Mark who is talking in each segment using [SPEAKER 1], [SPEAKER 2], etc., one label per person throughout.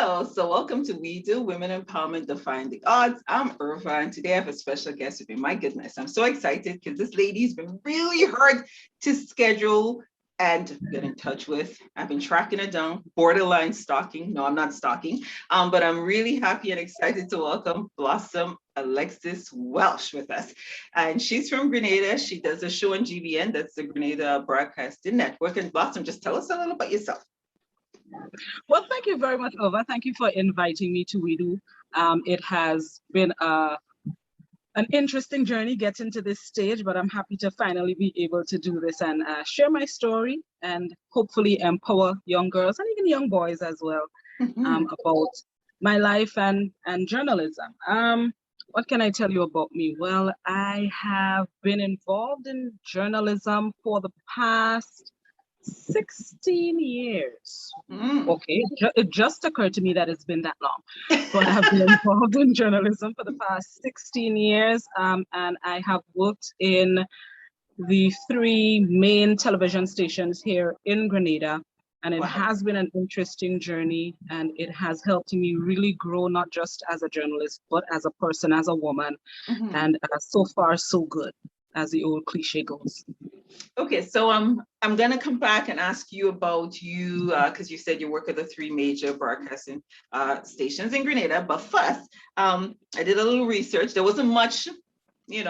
[SPEAKER 1] Hello, so welcome to We Do Women Empowerment Defying the Odds. I'm Irva, and today I have a special guest with me. My goodness, I'm so excited because this lady's been really hard to schedule and get in touch with. I've been tracking her down, borderline stalking. No, I'm not stalking, but I'm really happy and excited to welcome Blossom Alexis-Welsh with us. And she's from Grenada. She does a show on GBN, that's the Grenada Broadcasting Network. And Blossom, just tell us a little about yourself.
[SPEAKER 2] Well, thank you very much, Ova. Thank you for inviting me to WeDo. It has been an interesting journey getting to this stage, but I'm happy to finally be able to do this and share my story and hopefully empower young girls and even young boys as well about my life and journalism. What can I tell you about me? Well, I have been involved in journalism for the past 16 years. Okay, it just occurred to me that it's been that long, but I've been involved in journalism for the past 16 years, and I have worked in the 3 main television stations here in Grenada, and it has been an interesting journey, and it has helped me really grow, not just as a journalist, but as a person, as a woman, and so far so good, as the old cliche goes.
[SPEAKER 1] Okay, so I'm going to come back and ask you about you, because you said you work at the 3 major broadcasting stations in Grenada. But first, I did a little research. There wasn't much, in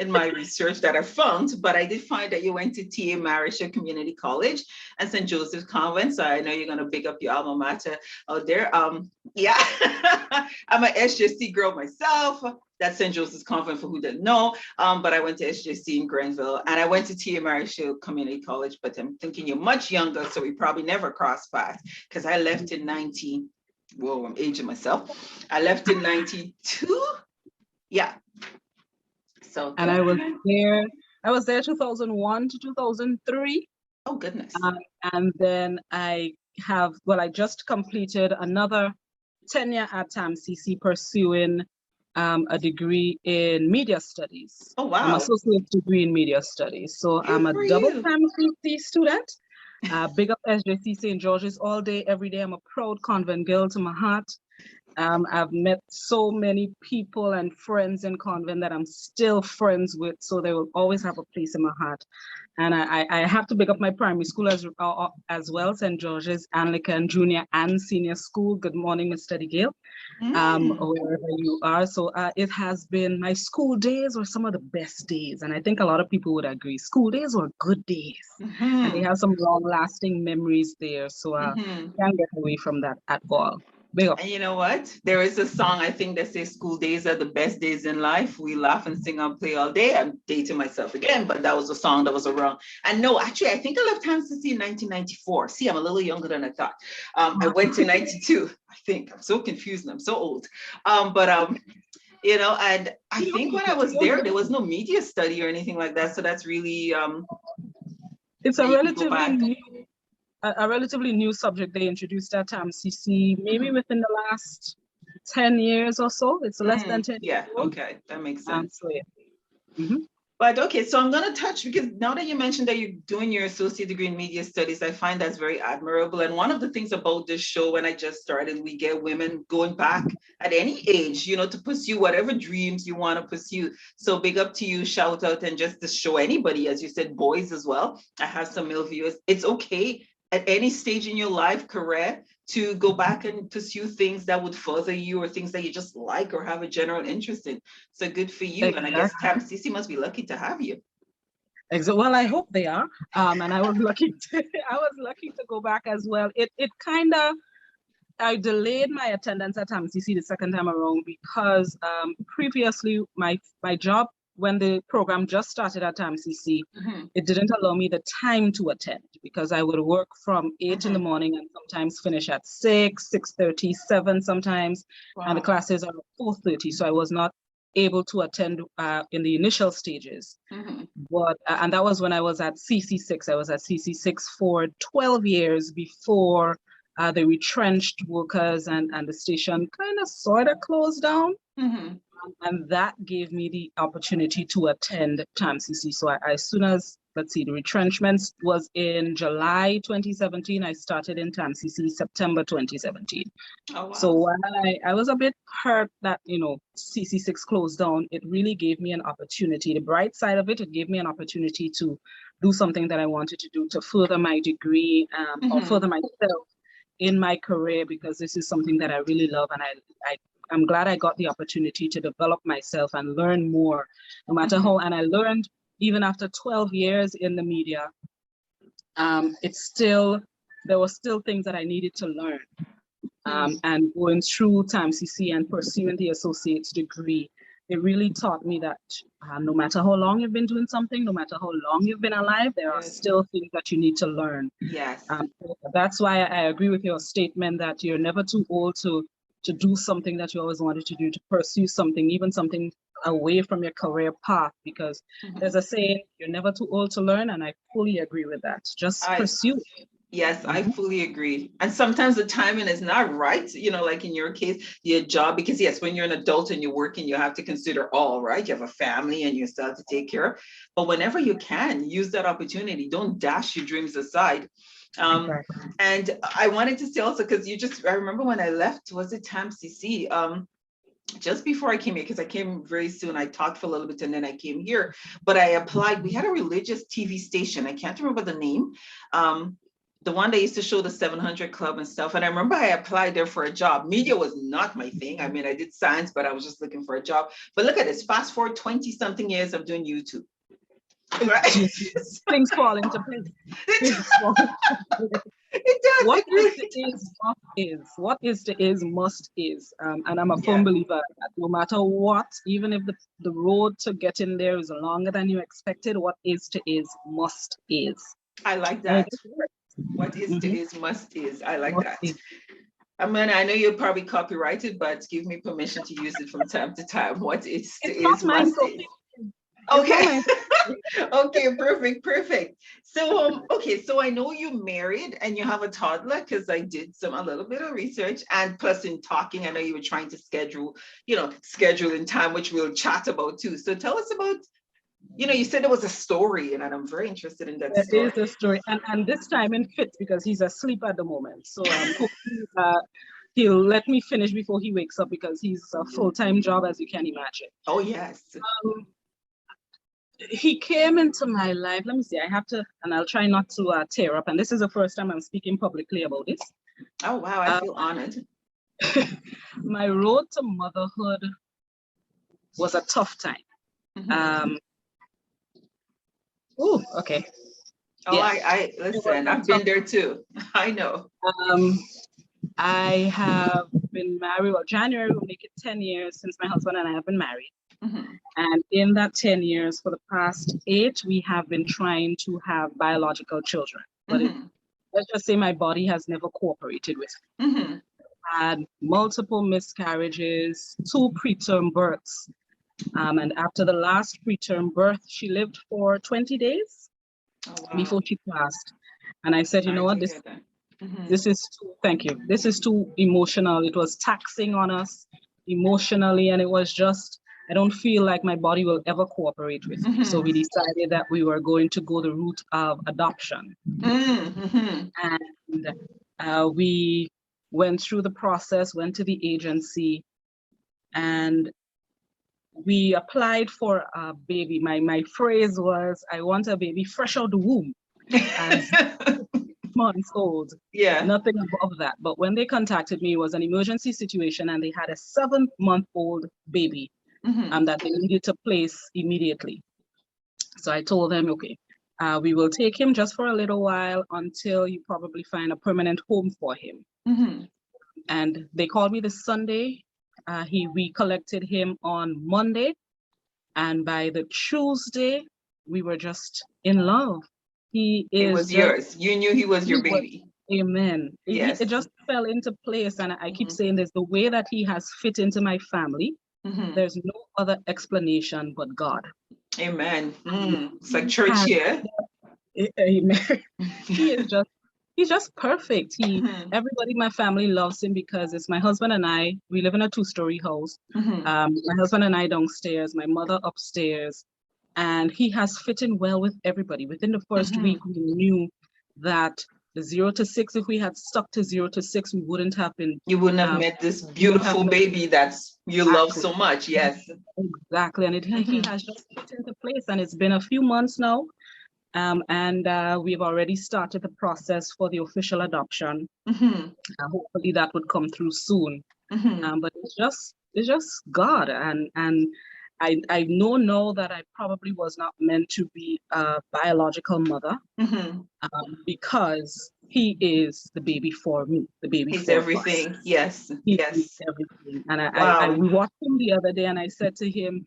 [SPEAKER 1] my research that I found, but I did find that you went to T.A. Marisha Community College and St. Joseph's Convent. So I know you're going to pick up your alma mater out there. Yeah, I'm an SJC girl myself. That's St. Joseph's Convent for who doesn't know, but I went to SJC in Grenville, and I went to T.A. Marisha Community College, but I'm thinking you're much younger, so we probably never crossed paths, because I left in 19, whoa, I'm aging myself. I left in 92, yeah. So.
[SPEAKER 2] And I was there 2001 to 2003.
[SPEAKER 1] Oh, goodness.
[SPEAKER 2] And then I just completed another tenure at TAMCC pursuing a degree in media studies.
[SPEAKER 1] Oh, wow.
[SPEAKER 2] I'm an associate degree in media studies. So I'm a double TAMCC student. Big up SJC St. George's all day, every day. I'm a proud convent girl to my heart. I've met so many people and friends in convent that I'm still friends with, so they will always have a place in my heart. And I have to big up my primary school as well, St. George's Anglican Junior and Senior School. Good morning, Miss Steady Gale, wherever you are. So it has been, my school days were some of the best days, and I think a lot of people would agree. School days were good days, and they have some long-lasting memories there. So I can't get away from that at all.
[SPEAKER 1] And you know what? There is a song, I think, that says school days are the best days in life. We laugh and sing and play all day. I'm dating myself again, but that was a song that was around. And no, actually, I think I left TAMCC in 1994. See, I'm a little younger than I thought. I went to 92, I think. I'm so confused and I'm so old. And I think when I was there was no media study or anything like that. So that's really...
[SPEAKER 2] it's a relatively new subject they introduced at TAMCC, maybe within the last 10 years or so. It's less than 10 years.
[SPEAKER 1] Yeah, okay, that makes sense.
[SPEAKER 2] So, yeah.
[SPEAKER 1] But okay, so I'm going to touch, because now that you mentioned that you're doing your associate degree in media studies, I find that's very admirable. And one of the things about this show, when I just started, we get women going back at any age, to pursue whatever dreams you want to pursue. So big up to you, shout out, and just to show anybody, as you said, boys as well. I have some male viewers. It's okay at any stage in your life career to go back and pursue things that would further you, or things that you just like or have a general interest in. So good for you. Exactly. And I guess TAMCC must be lucky to have you.
[SPEAKER 2] Well, I hope they are. And I was lucky to go back as well. I delayed my attendance at TAMCC the second time around because previously my job, when the program just started at TAMCC, it didn't allow me the time to attend, because I would work from 8 in the morning and sometimes finish at 6, 6:30, 7 sometimes. Wow. And the classes are at 4:30. So I was not able to attend in the initial stages. But and that was when I was at CC6. I was at CC6 for 12 years before the retrenched workers and the station kind of sort of closed down. And that gave me the opportunity to attend TAMCC. So as soon as let's see, the retrenchments was in July 2017. I started in TAMCC September 2017.
[SPEAKER 1] Oh, wow.
[SPEAKER 2] So while I was a bit hurt that, CC6 closed down, it really gave me an opportunity. The bright side of it, it gave me an opportunity to do something that I wanted to do to further my degree or further myself in my career, because this is something that I really love, and I'm glad I got the opportunity to develop myself and learn more, no matter how. And I learned even after 12 years in the media, there were still things that I needed to learn. And going through TAMCC and pursuing the associate's degree, it really taught me that no matter how long you've been doing something, no matter how long you've been alive, there are still things that you need to learn.
[SPEAKER 1] Yes.
[SPEAKER 2] That's why I agree with your statement that you're never too old to do something that you always wanted to do, to pursue something, even something away from your career path, because there's a saying, you're never too old to learn, and I fully agree with that. Just pursue it.
[SPEAKER 1] Yes, I fully agree. And sometimes the timing is not right, like in your case, your job, because yes, when you're an adult and you're working, you have to consider all, right? You have a family and you still have to take care of. But whenever you can, use that opportunity. Don't dash your dreams aside. And I wanted to say also, because I remember when I left, was it TAMCC? Just before I came here, because I came very soon, I talked for a little bit and then I came here, but I applied. We had a religious TV station. I can't remember the name. The one that used to show the 700 Club and stuff. And I remember I applied there for a job. Media was not my thing. I mean, I did science, but I was just looking for a job. But look at this, fast forward 20 something years, I'm doing YouTube. Right?
[SPEAKER 2] Things fall into place.
[SPEAKER 1] It does.
[SPEAKER 2] What is the is must is. And I'm a firm believer that no matter what, even if the road to getting there is longer than you expected, what is to is must is.
[SPEAKER 1] I like that. What is to is must is. I like that. I mean, I know you're probably copyrighted, but give me permission to use it from time to time. What is to is must is. Okay. Okay, perfect. So, so I know you're married and you have a toddler, because I did a little bit of research, and plus in talking, I know you were trying to schedule in time, which we'll chat about too. So tell us about, you said there was a story, and I'm very interested in that story.
[SPEAKER 2] There is a story, and this time it fits because he's asleep at the moment. So hopefully he'll let me finish before he wakes up, because he's a full-time job, as you can imagine.
[SPEAKER 1] Oh, yes.
[SPEAKER 2] He came into my life, let me see, and I'll try not to tear up, and this is the first time I'm speaking publicly about this.
[SPEAKER 1] Oh, wow, I feel honored.
[SPEAKER 2] My road to motherhood was a tough time. Oh, okay.
[SPEAKER 1] Oh, yeah. I listen, I've been there too. I know.
[SPEAKER 2] I have been married, January will make it 10 years since my husband and I have been married. And in that 10 years, for the past 8, we have been trying to have biological children. But let's just say my body has never cooperated with me. I had multiple miscarriages, 2 preterm births. And after the last preterm birth, she lived for 20 days before she passed. And I said, you know what, this is too, thank you. This is too emotional. It was taxing on us emotionally. And it was just, I don't feel like my body will ever cooperate with me. So we decided that we were going to go the route of adoption. And we went through the process, went to the agency, and we applied for a baby. My phrase was, I want a baby fresh out the womb, as months old. Yeah. Nothing above that. But when they contacted me, it was an emergency situation, and they had a 7-month-old baby that they needed to place immediately. So I told them, okay, we will take him just for a little while until you probably find a permanent home for him. And they called me this Sunday. We collected him on Monday, and by the Tuesday, we were just in love. He was
[SPEAKER 1] yours. You knew he was your baby.
[SPEAKER 2] Amen. Yes. It just fell into place, and I keep saying this, the way that he has fit into my family, there's no other explanation but God.
[SPEAKER 1] Amen. It's like church here.
[SPEAKER 2] Amen. He's just perfect. Everybody in my family loves him because it's my husband and I. We live in a 2-story house. My husband and I downstairs, my mother upstairs. and he has fit in well with everybody. Within the first week, we knew that the 0 to 6, if we had stuck to 0 to 6, we wouldn't have been.
[SPEAKER 1] You wouldn't have met this
[SPEAKER 2] we would have
[SPEAKER 1] beautiful
[SPEAKER 2] met-
[SPEAKER 1] baby that's you love so much. Yes.
[SPEAKER 2] Exactly. And he has just fit into place, and it's been a few months now. And we've already started the process for the official adoption. Hopefully that would come through soon. But it's just God, and I know now that I probably was not meant to be a biological mother, because he is the baby for me, the baby
[SPEAKER 1] He's
[SPEAKER 2] for
[SPEAKER 1] everything.
[SPEAKER 2] us.
[SPEAKER 1] Yes.
[SPEAKER 2] He
[SPEAKER 1] Yes.
[SPEAKER 2] is everything. And
[SPEAKER 1] Wow.
[SPEAKER 2] we watched him the other day, and I said to him,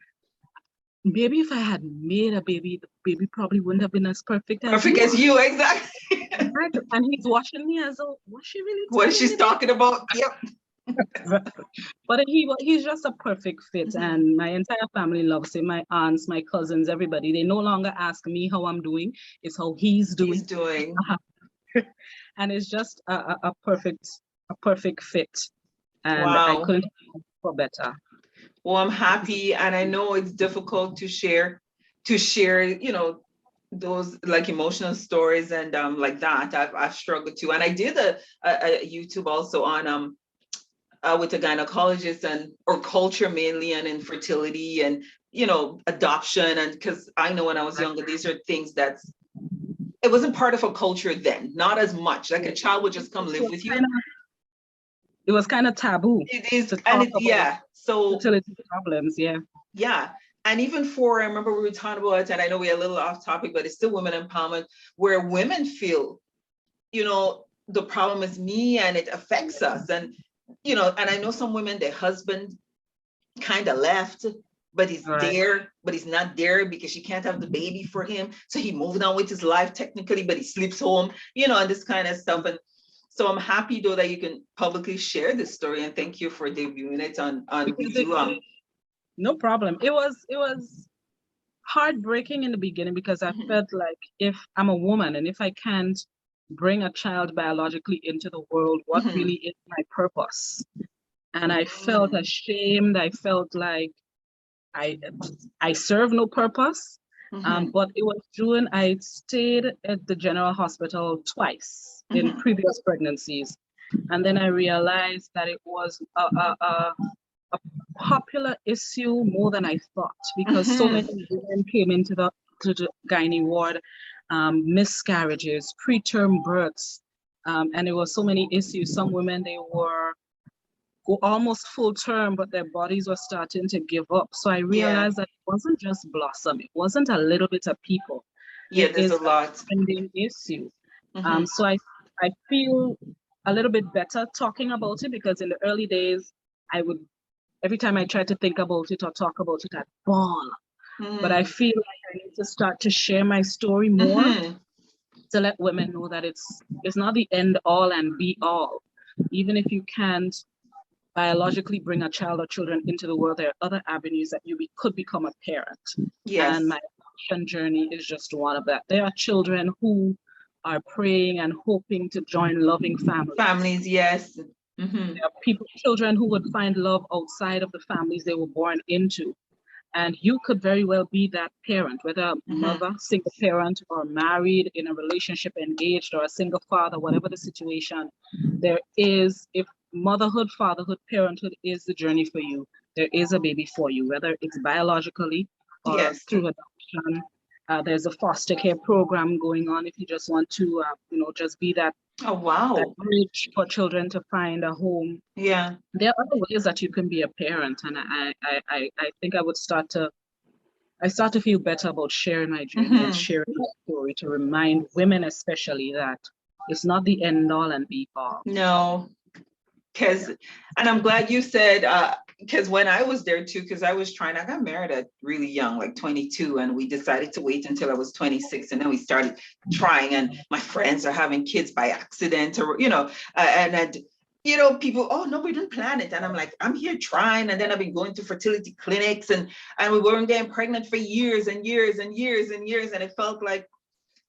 [SPEAKER 2] maybe if I had made a baby, the baby probably wouldn't have been as perfect as
[SPEAKER 1] you, exactly.
[SPEAKER 2] And he's watching me as though, what's she really
[SPEAKER 1] What she's talking about? Yep.
[SPEAKER 2] But he's just a perfect fit, and my entire family loves him. My aunts, my cousins, everybody. They no longer ask me how I'm doing; it's how he's doing.
[SPEAKER 1] He's doing.
[SPEAKER 2] And it's just a perfect fit, and
[SPEAKER 1] Wow.
[SPEAKER 2] I couldn't ask for better.
[SPEAKER 1] Well, I'm happy, and I know it's difficult to share, you know, those like emotional stories and like that. I've struggled too, and I did a YouTube also on with a gynecologist or culture mainly, and infertility and adoption, and because I know when I was younger, these are things that it wasn't part of a culture then, not as much. Like a child would just come live with you.
[SPEAKER 2] It was kind of taboo.
[SPEAKER 1] It is, and so
[SPEAKER 2] fertility problems,
[SPEAKER 1] yeah. And even I remember we were talking about it, and I know we're a little off topic, but it's still women empowerment, where women feel, the problem is me and it affects us. And, and I know some women, their husband kind of left, but he's there, but he's not there because she can't have the baby for him. So he moved on with his life technically, but he sleeps home, and this kind of stuff. And so I'm happy though that you can publicly share this story, and thank you for debuting it on YouTube.
[SPEAKER 2] No problem. It was heartbreaking in the beginning because I felt like if I'm a woman and if I can't bring a child biologically into the world, what really is my purpose? And I felt ashamed. I felt like I serve no purpose. But it was June. I stayed at the General Hospital twice in previous pregnancies. And then I realized that it was a popular issue more than I thought, because so many women came into the gynae ward, miscarriages, preterm births, and there were so many issues. Some women, they were almost full term, but their bodies were starting to give up. So I realized that it wasn't just Blossom. It wasn't a little bit of people.
[SPEAKER 1] Yeah, there's a lot.
[SPEAKER 2] Trending issue. So I feel a little bit better talking about it, because in the early days, every time I tried to think about it or talk about it, I'd bawl. But I feel like I need to start to share my story more to let women know that it's not the end all and be all. Even if you can't biologically bring a child or children into the world, there are other avenues that you could become a parent.
[SPEAKER 1] Yes.
[SPEAKER 2] And my adoption journey is just one of that. There are children who are praying and hoping to join loving families.
[SPEAKER 1] Families, yes.
[SPEAKER 2] There are children who would find love outside of the families they were born into. And you could very well be that parent, whether a mother, single parent, or married, in a relationship, engaged, or a single father, whatever the situation. There is, if motherhood, fatherhood, parenthood is the journey for you, there is a baby for you, whether it's biologically or through adoption. There's a foster care program going on if you just want to, just be that.
[SPEAKER 1] Oh, wow.
[SPEAKER 2] That bridge for children to find a home.
[SPEAKER 1] Yeah.
[SPEAKER 2] There are other ways that you can be a parent, and I think I start to feel better about sharing my journey and sharing my story, to remind women especially that it's not the end all and be all.
[SPEAKER 1] No. And I'm glad you said, because when I was there too, because I got married at really young, like 22, and we decided to wait until I was 26, and then we started trying, and my friends are having kids by accident, or, people, oh no, we didn't plan it. And I'm like, I'm here trying. And then I've been going to fertility clinics, and we weren't getting pregnant for years and years and years and years. And it felt like,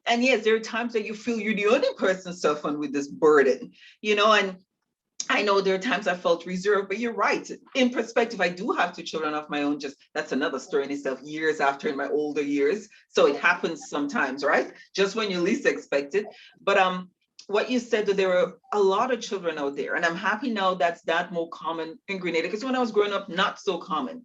[SPEAKER 1] and yes, there are times that you feel you're the only person suffering with this burden, and I know there are times I felt reserved, but you're right. In perspective, I do have two children of my own. Just that's another story in itself, years after in my older years. So it happens sometimes, right? Just when you least expect it. But what you said, that there are a lot of children out there, and I'm happy now that's that more common in Grenada, because when I was growing up, not so common.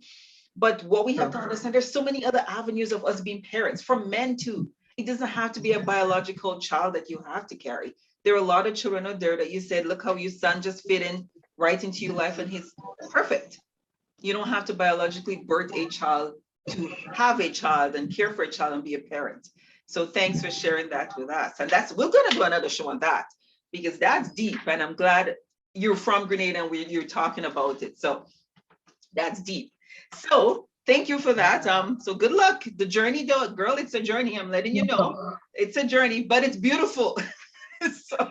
[SPEAKER 1] But what we have to understand, there's so many other avenues of us being parents, from men too. It doesn't have to be a biological child that you have to carry. There are a lot of children out there that you said, look how your son just fit in right into your life and he's perfect. You don't have to biologically birth a child to have a child and care for a child and be a parent. So thanks for sharing that with us. And we're going to do another show on that, because that's deep. And I'm glad you're from Grenada and you're talking about it. So that's deep. So thank you for that. So good luck. The journey, though, girl, it's a journey. I'm letting you know. It's a journey, but it's beautiful. So,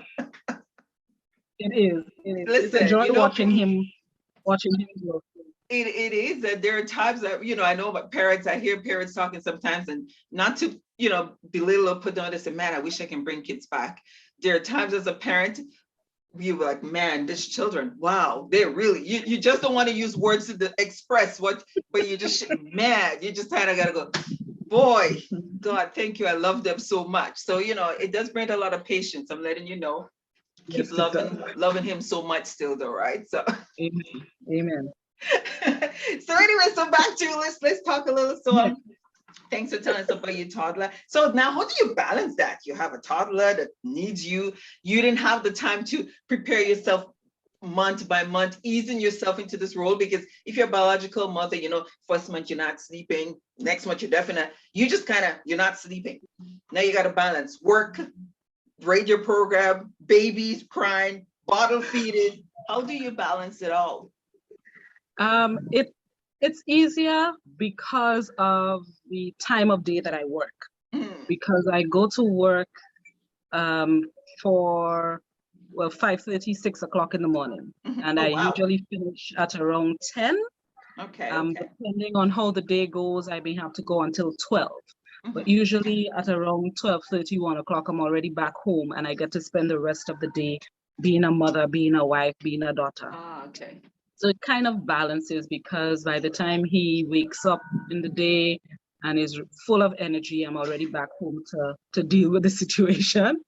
[SPEAKER 2] it is.
[SPEAKER 1] Listen,
[SPEAKER 2] it's a joy watching him grow.
[SPEAKER 1] It is that there are times that, I know about parents, I hear parents talking sometimes, and not to, belittle or put down this, and man, I wish I can bring kids back. There are times as a parent, you were like, man, these children, wow, they're really, you just don't want to use words to express what, but you just, man, you just kind of got to go, boy, God, thank you. I love them so much. So, it does bring a lot of patience. I'm letting you know. Keep loving him so much still though, right? So
[SPEAKER 2] Amen.
[SPEAKER 1] So anyway, so back to let's talk a little. So thanks for telling us about your toddler. So now how do you balance that? You have a toddler that needs you. You didn't have the time to prepare yourself month by month, easing yourself into this role, because if you're a biological mother, first month you're not sleeping, next month you just you're not sleeping. Now you got to balance work, radio program, babies crying, bottle feeding. How do you balance it all?
[SPEAKER 2] It's easier because of the time of day that I work. Because I go to work for 5:30, 6 o'clock in the morning, and I usually finish at around 10.
[SPEAKER 1] Okay.
[SPEAKER 2] Depending on how the day goes, I may have to go until 12. But usually at around 12:30, 1 o'clock, I'm already back home, and I get to spend the rest of the day being a mother, being a wife, being a daughter.
[SPEAKER 1] Okay.
[SPEAKER 2] So it kind of balances, because by the time he wakes up in the day and is full of energy, I'm already back home to deal with the situation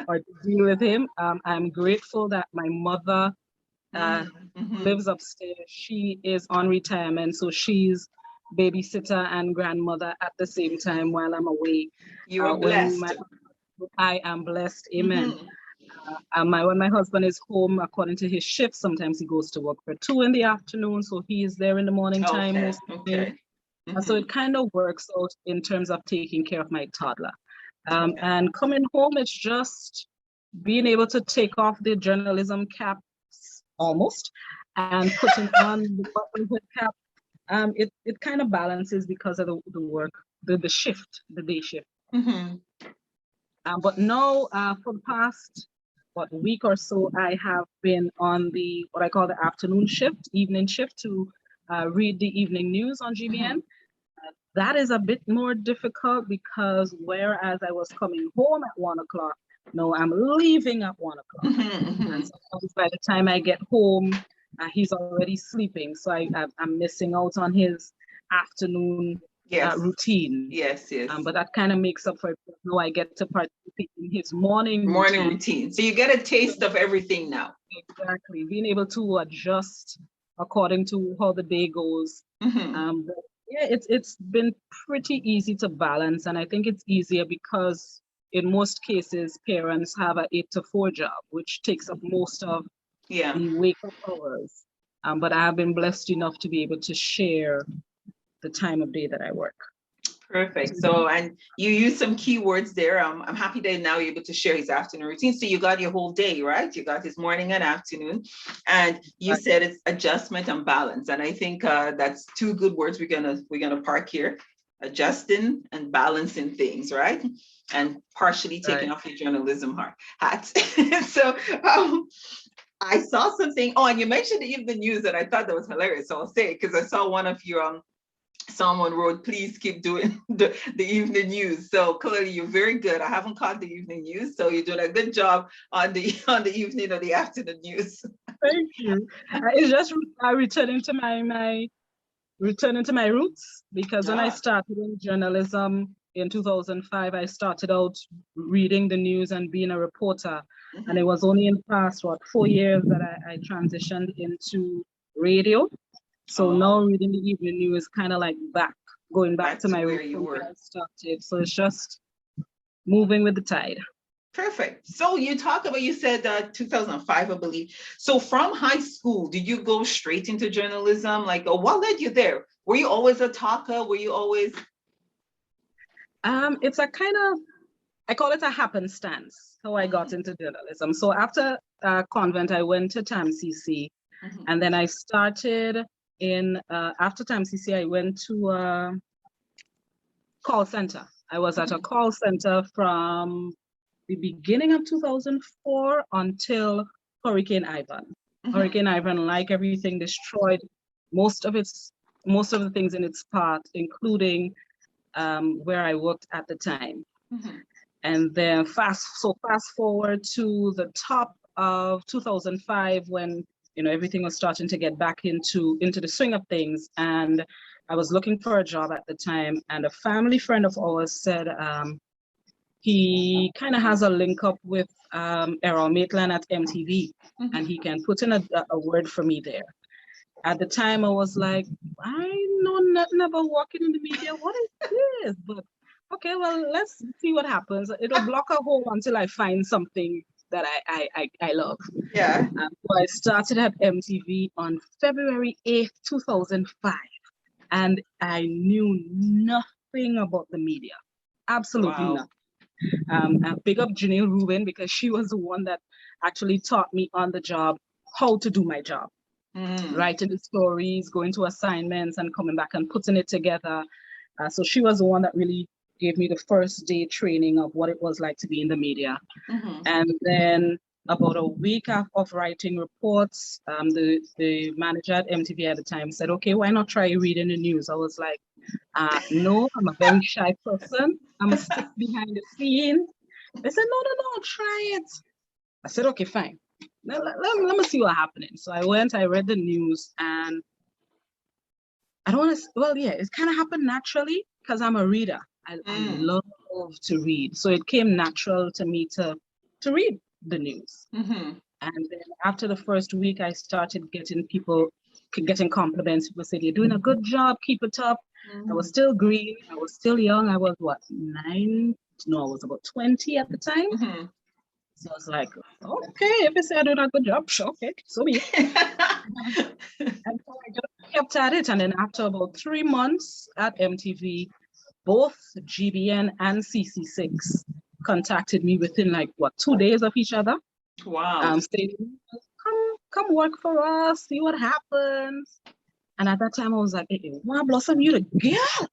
[SPEAKER 2] or to deal with him. I'm grateful that my mother lives upstairs. She is on retirement, so she's babysitter and grandmother at the same time while I'm away.
[SPEAKER 1] You are blessed.
[SPEAKER 2] I am blessed. Amen. When my husband is home, according to his shift, sometimes he goes to work for 2 in the afternoon, so he is there in the morning time. So it kind of works out in terms of taking care of my toddler. And coming home, it's just being able to take off the journalism cap, almost, and putting on the motherhood cap. It kind of balances because of the work, the shift, the day shift. But now, for the past week or so, I have been on what I call the afternoon shift, evening shift, to read the evening news on GBN. That is a bit more difficult, because whereas I was coming home at 1 o'clock, no, I'm leaving at 1 o'clock. And sometimes by the time I get home, he's already sleeping. So I'm missing out on his afternoon routine.
[SPEAKER 1] Yes.
[SPEAKER 2] But that kind of makes up for it. Now I get to participate in his morning
[SPEAKER 1] routine. So you get a taste of everything now.
[SPEAKER 2] Exactly. Being able to adjust according to how the day goes. It's been pretty easy to balance. And I think it's easier because in most cases, parents have an 8 to 4 job, which takes up most of the wake-up hours. But I have been blessed enough to be able to share the time of day that I work.
[SPEAKER 1] Perfect. So, and you use some keywords there. I'm happy that now you're able to share his afternoon routine. So you got your whole day, right? You got his morning and afternoon, and you said it's adjustment and balance. And I think that's 2 good words we're gonna park here: adjusting and balancing things, right? And partially taking off your journalism hat. So I saw something. Oh, and you mentioned the evening news, and I thought that was hilarious. So I'll say it because I saw one of your someone wrote, please keep doing the evening news. So clearly you're very good. I haven't caught the evening news, so you're doing a good job on the evening or the afternoon news.
[SPEAKER 2] Thank you. It's just returning to my returning to my roots, because when I started in journalism in 2005, I started out reading the news and being a reporter. And it was only in the past, 4 years that I transitioned into radio. So now reading the evening news is kind of like going back to my
[SPEAKER 1] where
[SPEAKER 2] roots
[SPEAKER 1] you were.
[SPEAKER 2] I started. So it's just moving with the tide.
[SPEAKER 1] Perfect. So you said 2005, I believe. So from high school, did you go straight into journalism? Like, what led you there? Were you always a talker? Were you always?
[SPEAKER 2] It's a kind of, I call it a happenstance, how I got into journalism. So after convent, I went to TAMCC, and then I started after TAMCC, I went to a call center. I was at a call center from the beginning of 2004 until Hurricane Ivan. Hurricane Ivan, like everything, destroyed most of the things in its path, including where I worked at the time. And then fast forward to the top of 2005, when everything was starting to get back into the swing of things, and I was looking for a job at the time, and a family friend of ours said he kind of has a link up with Errol Maitland at MTV, and he can put in a word for me there. At the time, I was like, I know nothing about working in the media. What is this? But okay, well, let's see what happens. It'll block a hole until I find something that I love.
[SPEAKER 1] Yeah.
[SPEAKER 2] So I started at MTV on February 8th, 2005, and I knew nothing about the media. Absolutely nothing. Big up Janelle Rubin, because she was the one that actually taught me on the job how to do my job. Writing the stories, going to assignments, and coming back and putting it together. So she was the one that really gave me the first day training of what it was like to be in the media. And then about a week of writing reports, the manager at MTV at the time said, okay, why not try reading the news? I was like, no, I'm a very shy person. I'm a stick behind the scenes. They said, no, try it. I said, okay, fine. Let me see what's happening. So I went, I read the news, and I don't want to, well, yeah, it kind of happened naturally because I'm a reader. I love to read. So it came natural to me to read the news. And then after the first week, I started getting compliments. People said, you're doing a good job, keep it up. I was still green. I was still young. I was I was about 20 at the time. So I was like, okay, if they say I did a good job, sure, okay, so be it. And so I just kept at it. And then after about 3 months at MTV, both GBN and CC6 contacted me within 2 days of each other.
[SPEAKER 1] Wow.
[SPEAKER 2] Saying, come work for us, see what happens. And at that time I was like, hey, wow, Blossom, you the girl.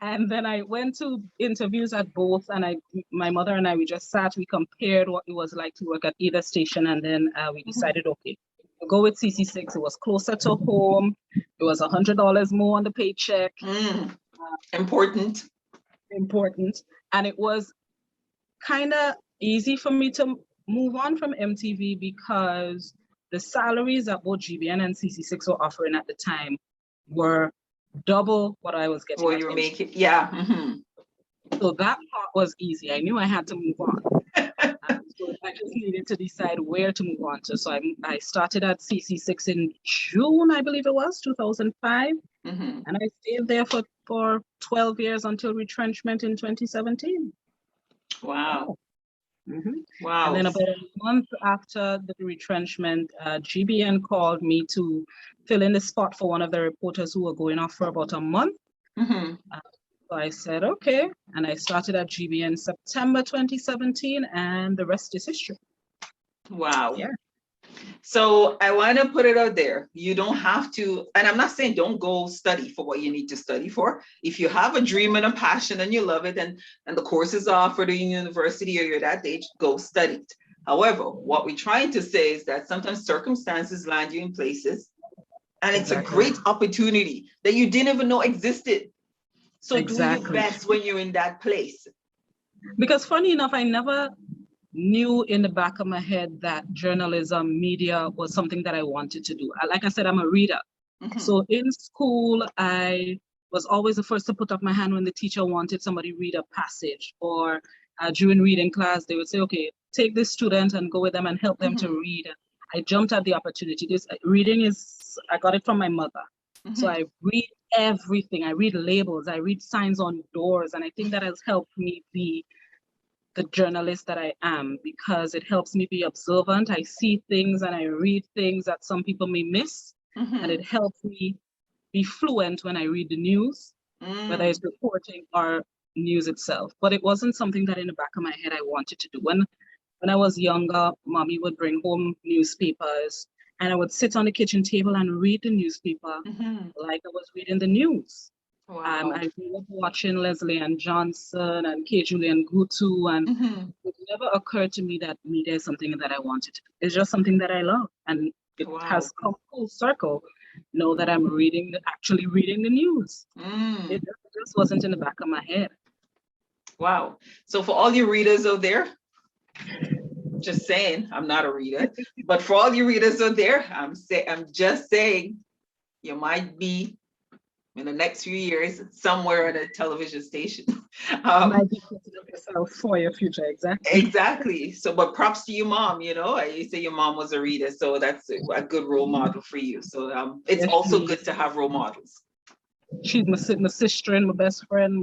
[SPEAKER 2] And then I went to interviews at both, and my mother and I, we just sat, we compared what it was like to work at either station, and then we decided, okay, we'll go with CC6. It was closer to home. It was $100 more on the paycheck.
[SPEAKER 1] Important.
[SPEAKER 2] And it was kind of easy for me to move on from MTV because the salaries that both GBN and CC6 were offering at the time were double what I was getting.
[SPEAKER 1] What you were making, yeah.
[SPEAKER 2] So that part was easy. I knew I had to move on. So I just needed to decide where to move on to. So I started at CC6 in June, I believe it was, 2005. And I stayed there for 12 years until retrenchment in 2017.
[SPEAKER 1] Wow. Wow.
[SPEAKER 2] And then about a month after the retrenchment, GBN called me to fill in the spot for one of the reporters who were going off for about a month. So I said, okay. And I started at GBN September 2017, and the rest is history.
[SPEAKER 1] Wow.
[SPEAKER 2] Yeah.
[SPEAKER 1] So I want to put it out there. You don't have to, and I'm not saying don't go study for what you need to study for. If you have a dream and a passion and you love it, and the course is offered in university or you're that age, go study it. However, what we're trying to say is that sometimes circumstances land you in places And it's a
[SPEAKER 2] Exactly.
[SPEAKER 1] great opportunity that you didn't even know existed. So do your
[SPEAKER 2] Exactly.
[SPEAKER 1] best when you're in that place.
[SPEAKER 2] Because funny enough, I never knew in the back of my head that journalism, media was something that I wanted to do. Like I said, I'm a reader. So in school, I was always the first to put up my hand when the teacher wanted somebody read a passage, or during reading class, they would say, okay, take this student and go with them and help them to read. I jumped at the opportunity. This reading is, I got it from my mother. So I read everything. I read labels, I read signs on doors. And I think that has helped me be the journalist that I am, because it helps me be observant. I see things and I read things that some people may miss. And it helps me be fluent when I read the news, whether it's reporting or news itself. But it wasn't something that in the back of my head I wanted to do. When I was younger, mommy would bring home newspapers and I would sit on the kitchen table and read the newspaper like I was reading the news.
[SPEAKER 1] Wow.
[SPEAKER 2] I grew up watching Leslie and Johnson and K. Julian Gutu, and it never occurred to me that media is something that I wanted to do. It's just something that I love, and it has come full circle. Know that I'm actually reading the news. It just wasn't in the back of my head.
[SPEAKER 1] Wow. So for all your readers out there, just saying, I'm not a reader, but for all your readers out there, I'm just saying, you might be in the next few years somewhere at a television station.
[SPEAKER 2] Might be putting up yourself for your future, exactly.
[SPEAKER 1] Exactly. So, but props to your mom. You know, you say your mom was a reader, so that's a good role model for you. So it's also good to have role models.
[SPEAKER 2] She's my sister and my best friend,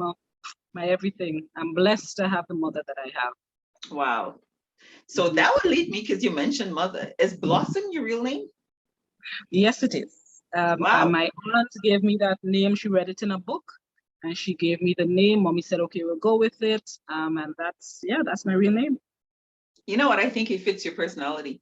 [SPEAKER 2] my everything. I'm blessed to have the mother that I have.
[SPEAKER 1] Wow. So that would lead me, because you mentioned mother. Is Blossom your real name?
[SPEAKER 2] Yes, it is.
[SPEAKER 1] Wow.
[SPEAKER 2] My aunt gave me that name. She read it in a book, and she gave me the name. Mommy said, "Okay, we'll go with it." And that's my real name.
[SPEAKER 1] You know what? I think it fits your personality.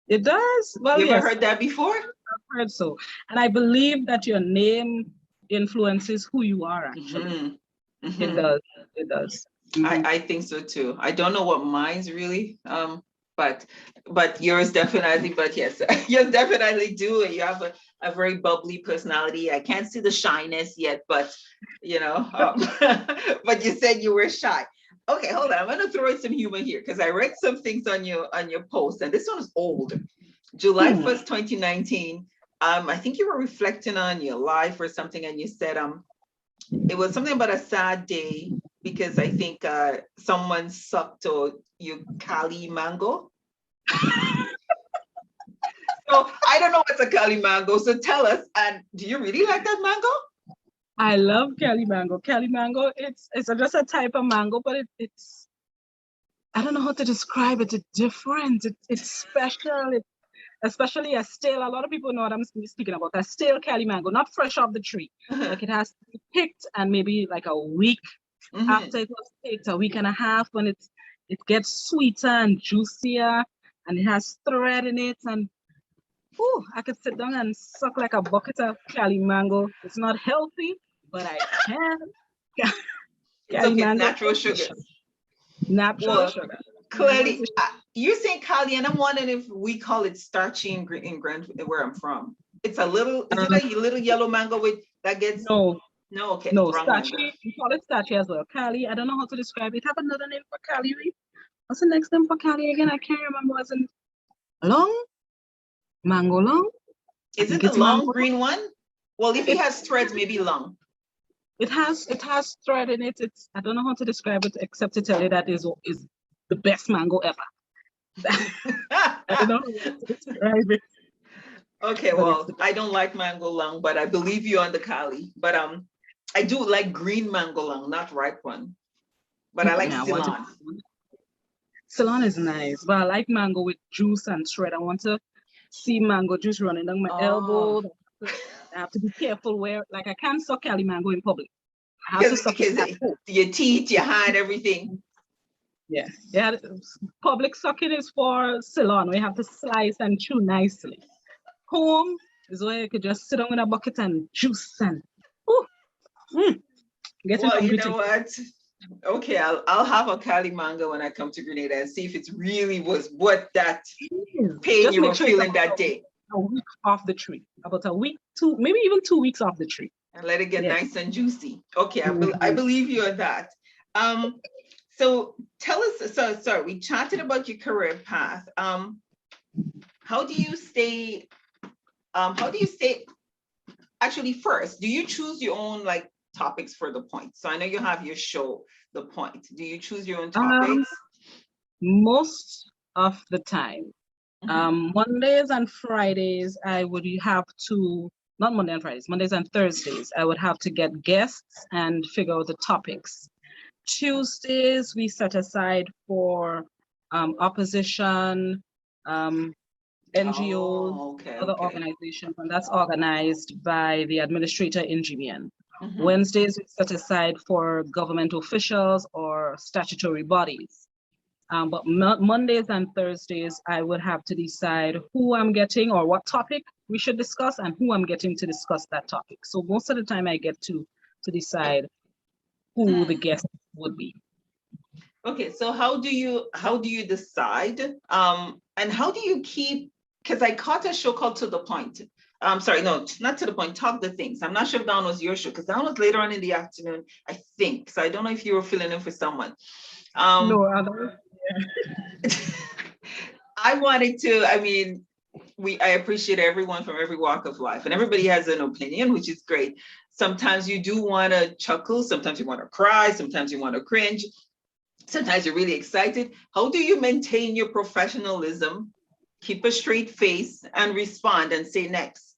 [SPEAKER 2] It does. Well,
[SPEAKER 1] you ever heard that before?
[SPEAKER 2] I've heard so, and I believe that your name influences who you are. Actually, it does. It does.
[SPEAKER 1] I think so too. I don't know what mine's really, but yours definitely. But yes, yours definitely do. You have a very bubbly personality. I can't see the shyness yet, but you know, but you said you were shy. Okay, hold on. I'm gonna throw in some humor here, because I read some things on your post, and this one is old, July 1st, 2019. I think you were reflecting on your life or something, and you said it was something about a sad day, because I think someone sucked your Callie mango. So I don't know what's a Callie mango. So tell us, and do you really like that mango?
[SPEAKER 2] I love Callie mango. Callie mango, it's just a type of mango, but it's I don't know how to describe it. It's different. It's special. Especially a stale. A lot of people know what I'm speaking about. A stale Callie mango, not fresh off the tree. Like it has to be picked, and maybe like a week after it was picked, a week and a half, when it gets sweeter and juicier, and it has thread in it, and I could sit down and suck like a bucket of Callie mango. It's not healthy, but I can.
[SPEAKER 1] It's okay, mango, natural sugar.
[SPEAKER 2] Natural sugar.
[SPEAKER 1] Clearly, you're saying Callie, and I'm wondering if we call it starchy in Grenada, where I'm from. It's a little, is it a little yellow mango with that gets?
[SPEAKER 2] No,
[SPEAKER 1] okay.
[SPEAKER 2] No, starchy. We call it starchy as well. Callie, I don't know how to describe it. Have another name for Callie. What's the next name for Callie again? I can't remember. Was it long? Mango long?
[SPEAKER 1] Is it the long mango? Green one? Well, if it has threads, maybe long.
[SPEAKER 2] It has thread in it. I don't know how to describe it except to tell you that is the best mango ever. I don't know how to describe it.
[SPEAKER 1] Okay, well, I don't like mango long, but I believe you on the Callie. But I do like green mango long, not ripe one. But I like Ceylon.
[SPEAKER 2] Ceylon is nice, but I like mango with juice and thread. I want to see mango juice running down my elbow. I have to be careful where, like, I can't suck Callie mango in public. I have to suck it at home.
[SPEAKER 1] Your teeth, your hand, everything.
[SPEAKER 2] Yeah. Public sucking is for Ceylon. We have to slice and chew nicely. Home is where you could just sit down in a bucket and juice and get
[SPEAKER 1] well, you know what? Okay, I'll have a Callie mango when I come to Grenada and see if it really was what that pain you were feeling that day.
[SPEAKER 2] a week off the tree, about a week, maybe even 2 weeks off the tree.
[SPEAKER 1] And let it get
[SPEAKER 2] Yes.
[SPEAKER 1] nice and juicy. Okay, I
[SPEAKER 2] Mhm.
[SPEAKER 1] believe you on that. So tell us, sorry, we chatted about your career path. How do you stay, actually first, do you choose your own like topics for the point? So I know you have your show, The Point. Do you choose your own topics?
[SPEAKER 2] Most of the time.
[SPEAKER 1] Mhm.
[SPEAKER 2] Mondays and Fridays, I would have to, not Monday and Fridays, Mondays and Thursdays, I would have to get guests and figure out the topics. Tuesdays, we set aside for opposition, NGOs,
[SPEAKER 1] Oh, okay,
[SPEAKER 2] other
[SPEAKER 1] okay.
[SPEAKER 2] organizations, and that's organized by the administrator in GBN.
[SPEAKER 1] Mhm.
[SPEAKER 2] Wednesdays, we set aside for government officials or statutory bodies. But Mondays and Thursdays, I would have to decide who I'm getting or what topic we should discuss and who I'm getting to discuss that topic. So most of the time I get to decide who the guest would be.
[SPEAKER 1] Okay, so how do you decide? And how do you keep, because I caught a show called To the Point. Sorry, no, not To the Point, Talk the Things. I'm not sure if that was your show, because that was later on in the afternoon, I think. So I don't know if you were filling in for someone.
[SPEAKER 2] No other.
[SPEAKER 1] I wanted to, I mean, I appreciate everyone from every walk of life, and everybody has an opinion, which is great. Sometimes you do want to chuckle, sometimes you want to cry, sometimes you want to cringe, sometimes you're really excited. How do you maintain your professionalism, keep a straight face, and respond and say next?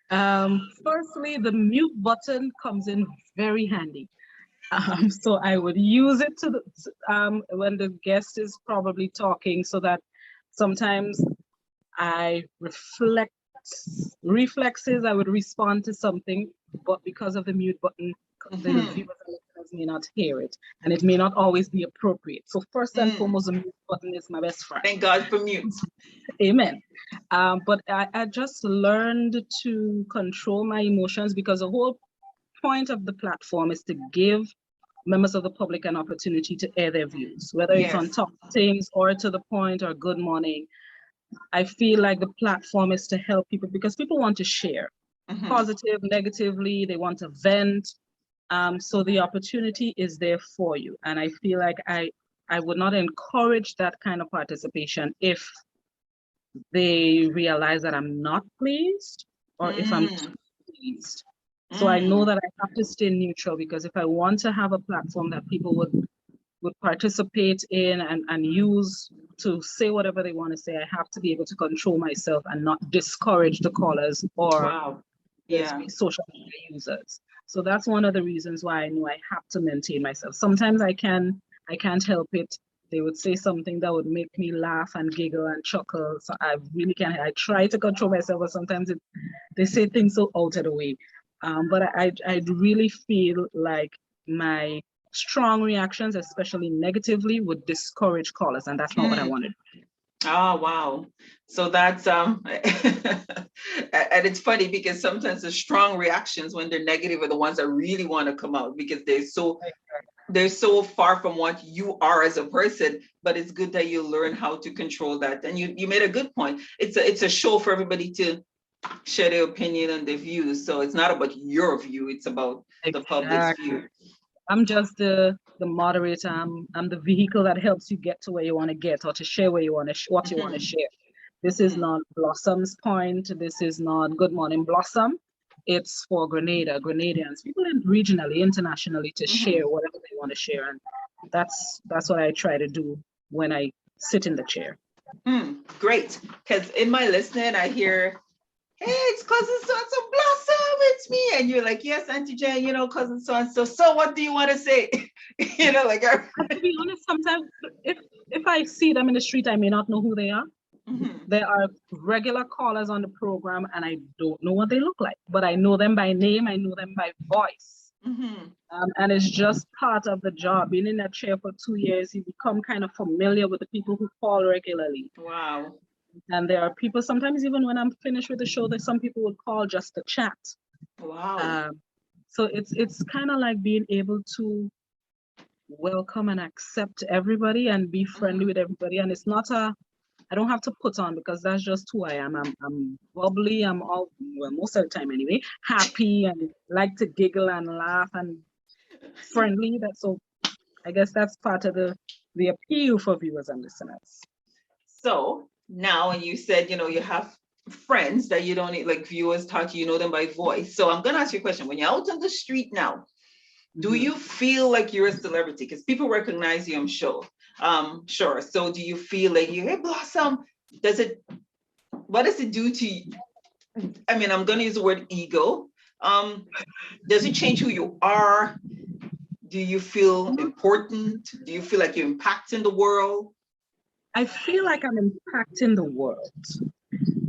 [SPEAKER 2] Firstly, the mute button comes in very handy. So I would use it when the guest is probably talking, so that sometimes I reflexes, I would respond to something, but because of the mute button, the viewers and listeners may not hear it, and it may not always be appropriate. So first and foremost, the mute button is my best friend.
[SPEAKER 1] Thank God for mute.
[SPEAKER 2] Amen. But I just learned to control my emotions, because the whole point of the platform is to give members of the public an opportunity to air their views, whether it's on top things or To the Point or Good Morning. I feel like the platform is to help people, because people want to share, positive, negatively, they want to vent. So the opportunity is there for you. And I feel like I would not encourage that kind of participation if they realize that I'm not pleased or if I'm too pleased. So I know that I have to stay neutral, because if I want to have a platform that people would participate in and use to say whatever they want to say, I have to be able to control myself and not discourage the callers or social media users. So that's one of the reasons why I know I have to maintain myself. Sometimes I can't help it. They would say something that would make me laugh and giggle and chuckle. So I really can't. I try to control myself, but sometimes they say things so out of the way. But I really feel like my strong reactions, especially negatively, would discourage callers, and that's not what I wanted.
[SPEAKER 1] Oh, wow. So that's and it's funny because sometimes the strong reactions when they're negative are the ones that really want to come out, because they're so far from what you are as a person. But it's good that you learn how to control that. And you made a good point. It's a show for everybody to share their opinion and their views. So it's not about your view, it's about the public's view.
[SPEAKER 2] I'm just the moderator. I'm the vehicle that helps you get to where you want to get, or to share where you want to what you want to share. This is not Blossom's point. This is not Good Morning Blossom. It's for Grenadians, people regionally, internationally, to share whatever they want to share, and that's what I try to do when I sit in the chair.
[SPEAKER 1] Great, because in my listening, I hear, hey, it's cousin so-and-so Blossom, it's me. And you're like, yes, Auntie Jen, cousin so-and-so. So what do you want to say? Like.
[SPEAKER 2] To be honest, sometimes if I see them in the street, I may not know who they are. There are regular callers on the program, and I don't know what they look like, but I know them by name, I know them by voice. And it's just part of the job. Being in that chair for 2 years, you become kind of familiar with the people who call regularly.
[SPEAKER 1] Wow.
[SPEAKER 2] And there are people, sometimes even when I'm finished with the show, that some people would call just to chat.
[SPEAKER 1] Wow.
[SPEAKER 2] So it's kind of like being able to welcome and accept everybody and be friendly with everybody. And it's not I don't have to put on, because that's just who I am. I'm bubbly. I'm all, well, most of the time anyway, happy and like to giggle and laugh and friendly. That's so. I guess that's part of the appeal for viewers and listeners.
[SPEAKER 1] So now, and you said, you have friends that you don't need, like viewers talk to, you know them by voice. So I'm gonna ask you a question. When you're out on the street now, do you feel like you're a celebrity? Because people recognize you, I'm sure. Sure. So do you feel like hey, Blossom, what does it do to you? I mean, I'm gonna use the word ego. Does it change who you are? Do you feel important? Do you feel like you're impacting the world?
[SPEAKER 2] I feel like I'm impacting the world.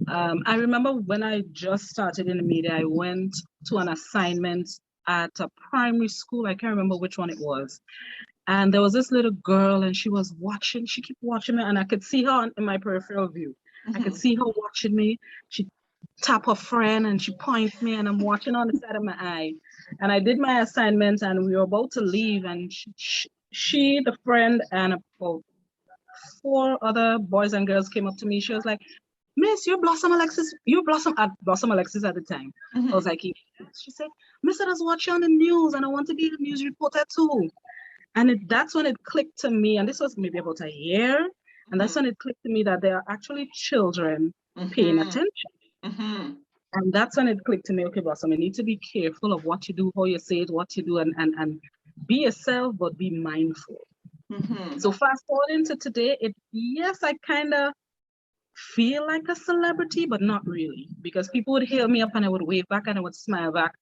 [SPEAKER 2] I remember when I just started in the media, I went to an assignment at a primary school. I can't remember which one it was. And there was this little girl, and she was watching, she kept watching me, and I could see her in my peripheral view. I could see her watching me. She tap her friend and she points me, and I'm watching on the side of my eye. And I did my assignment, and we were about to leave, and she the friend, and about 4 other boys and girls came up to me. She was like, Miss, you're Blossom Alexis. You're Blossom Alexis at the time. I was like, yeah. She said, Miss, I was watching on the news and I want to be a news reporter too. And that's when it clicked to me. And this was maybe about a year. And that's when it clicked to me that there are actually children paying attention. And that's when it clicked to me, okay, Blossom, you need to be careful of what you do, how you say it, what you do, and be yourself, but be mindful. So fast forwarding to today, yes, I kind of feel like a celebrity, but not really, because people would hail me up and I would wave back and I would smile back.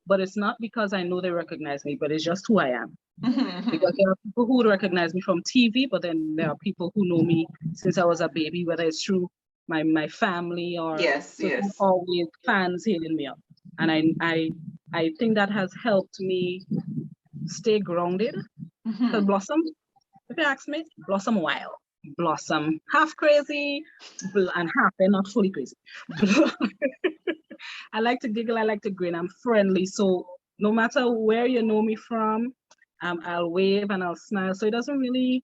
[SPEAKER 2] But it's not because I know they recognize me, but it's just who I am. Because there are people who would recognize me from TV, but then there are people who know me since I was a baby, whether it's through my family or always fans hailing me up. And I think that has helped me stay grounded. Because Blossom, if you ask me, Blossom wild. Blossom half crazy and half not fully crazy. I like to giggle, I like to grin, I'm friendly. So no matter where you know me from, I'll wave and I'll smile. So it doesn't really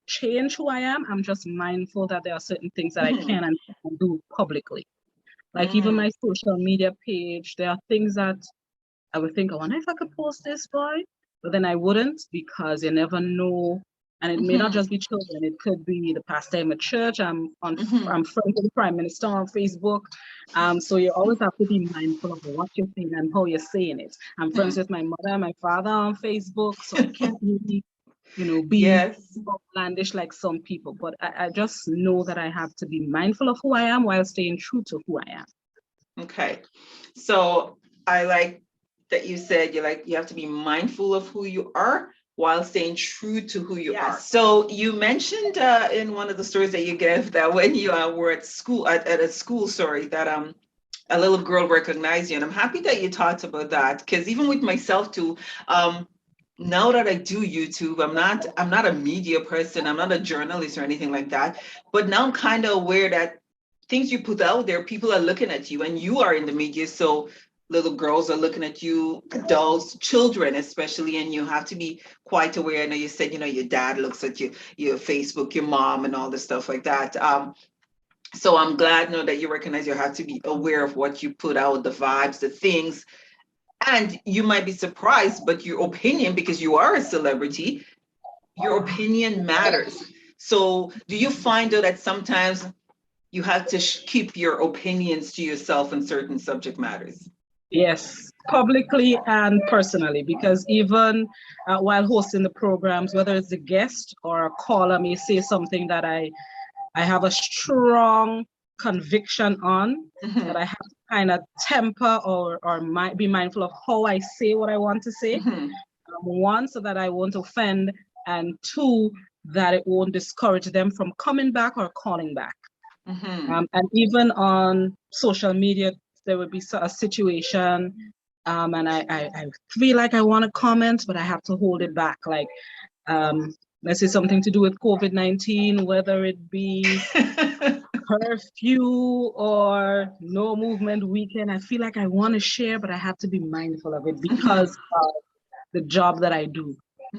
[SPEAKER 2] change who I am. I'm just mindful that there are certain things that I can and can't do publicly. Like even my social media page, there are things that I would think, I wonder if I could post this, boy. But then I wouldn't, because you never know. And it may not just be children, it could be the pastor in the church. I'm friends with the Prime Minister on Facebook. So you always have to be mindful of what you're saying and how you're saying it. I'm friends with my mother and my father on Facebook, so I can't really, be outlandish like some people. But I just know that I have to be mindful of who I am while staying true to who I am.
[SPEAKER 1] Okay. So I like that you said you have to be mindful of who you are while staying true to who you are. So you mentioned in one of the stories that you gave that when you were at school, at a school, that a little girl recognized you. And I'm happy that you talked about that, because even with myself too, now that I do YouTube, I'm not a media person, I'm not a journalist or anything like that. But now I'm kind of aware that things you put out there, people are looking at you, and you are in the media. So little girls are looking at you, adults, children especially, and you have to be quite aware. I know you said, your dad looks at you, your Facebook, your mom, and all this stuff like that. So I'm glad that you recognize you have to be aware of what you put out, the vibes, the things. And you might be surprised, but your opinion, because you are a celebrity, your opinion matters. So do you find that sometimes you have to keep your opinions to yourself in certain subject matters?
[SPEAKER 2] Yes, publicly and personally, because even while hosting the programs, whether it's a guest or a caller may say something that I have a strong conviction on, that I have to kind of temper or be mindful of how I say what I want to say. One, so that I won't offend, and 2, that it won't discourage them from coming back or calling back. And even on social media, there would be a situation and I feel like I want to comment, but I have to hold it back. Like, let's say something to do with COVID-19, whether it be curfew or no movement weekend. I feel like I want to share, but I have to be mindful of it because of the job that I do.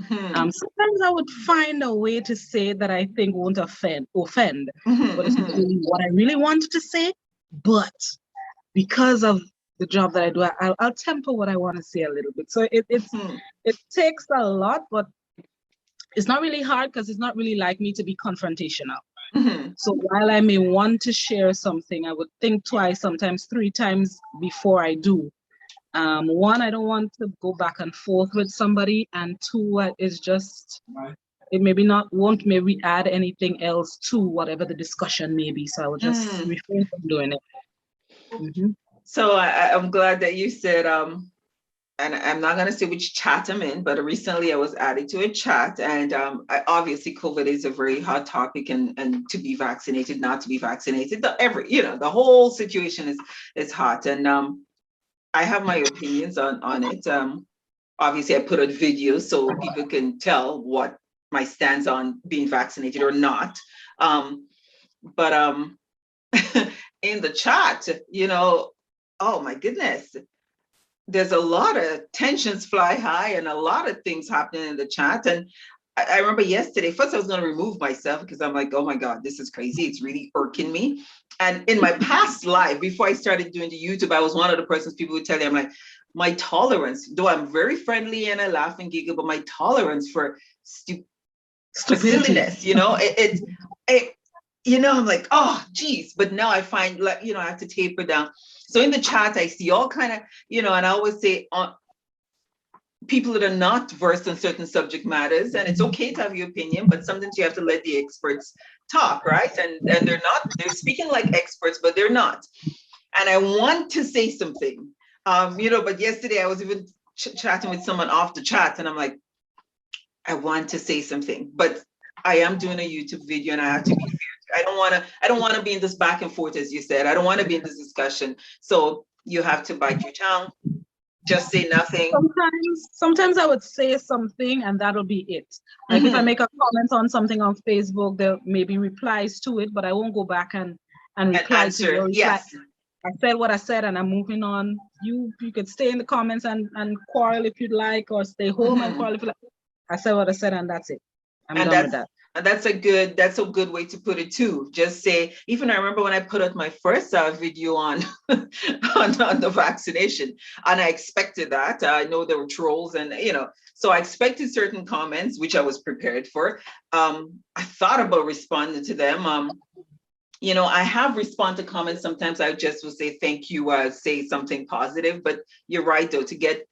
[SPEAKER 2] Sometimes I would find a way to say that I think won't offend, but it's not really what I really wanted to say. But because of the job that I do, I'll temper what I want to say a little bit. So it takes a lot, but it's not really hard because it's not really like me to be confrontational. So while I may want to share something, I would think twice, sometimes 3 times before I do. One, I don't want to go back and forth with somebody, and 2, it's just, it won't maybe add anything else to whatever the discussion may be. So I will just refrain from doing it.
[SPEAKER 1] So I'm glad that you said, and I'm not going to say which chat I'm in, but recently I was added to a chat, and obviously COVID is a very hot topic, and to be vaccinated, not to be vaccinated, the whole situation is hot, and I have my opinions on it. Obviously I put out videos so people can tell what my stance on being vaccinated or not. But in the chat, oh my goodness, there's a lot of tensions fly high and a lot of things happening in the chat. And I remember yesterday, first I was going to remove myself because I'm like, oh my God, this is crazy. It's really irking me. And in my past life, before I started doing the YouTube, I was one of the persons people would tell you, I'm like, my tolerance, though I'm very friendly and I laugh and giggle, but my tolerance for silliness, I'm like, oh, geez. But now I find, like, I have to taper down. So in the chat, I see all kind of, and I always say, people that are not versed in certain subject matters, and it's okay to have your opinion, but sometimes you have to let the experts talk, right? And they're speaking like experts, but they're not. And I want to say something, but yesterday I was even chatting with someone off the chat, and I'm like, I want to say something, but I am doing a YouTube video and I have to be fair. I don't want to be in this back and forth, as you said. I don't want to be in this discussion. So you have to bite your tongue. Just say nothing.
[SPEAKER 2] Sometimes I would say something and that'll be it. Like if I make a comment on something on Facebook, there may be replies to it, but I won't go back and reply to your reply.
[SPEAKER 1] Yes.
[SPEAKER 2] I said what I said and I'm moving on. You could stay in the comments and quarrel if you'd like, or stay home and quarrel if you like. I said what I said and that's it. I'm done with that.
[SPEAKER 1] And that's a good way to put it too. Just say, even I remember when I put out my first video on on the vaccination, and I expected that. I know there were trolls, and so I expected certain comments, which I was prepared for. I thought about responding to them. I have responded to comments. Sometimes I just will say thank you, say something positive. But you're right though, to get